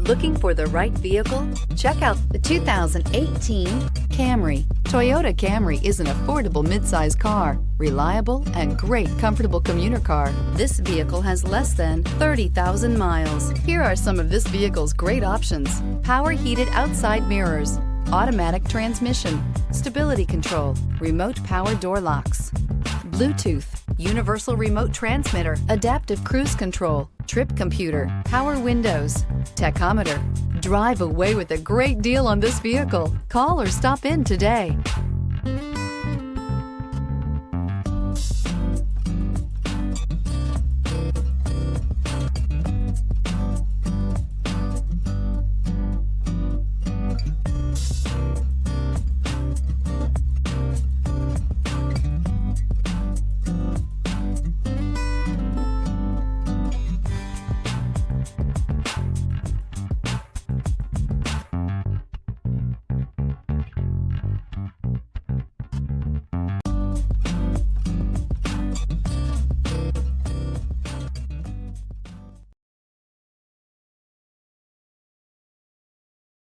Looking for the right vehicle? Check out the 2018 Camry. Toyota Camry is an affordable midsize car, reliable and great comfortable commuter car. This vehicle has less than 30,000 miles. Here are some of this vehicle's great options: power heated outside mirrors, automatic transmission, stability control, remote power door locks, Bluetooth, universal remote transmitter, adaptive cruise control, trip computer, power windows, tachometer. Drive away with a great deal on this vehicle. Call or stop in today.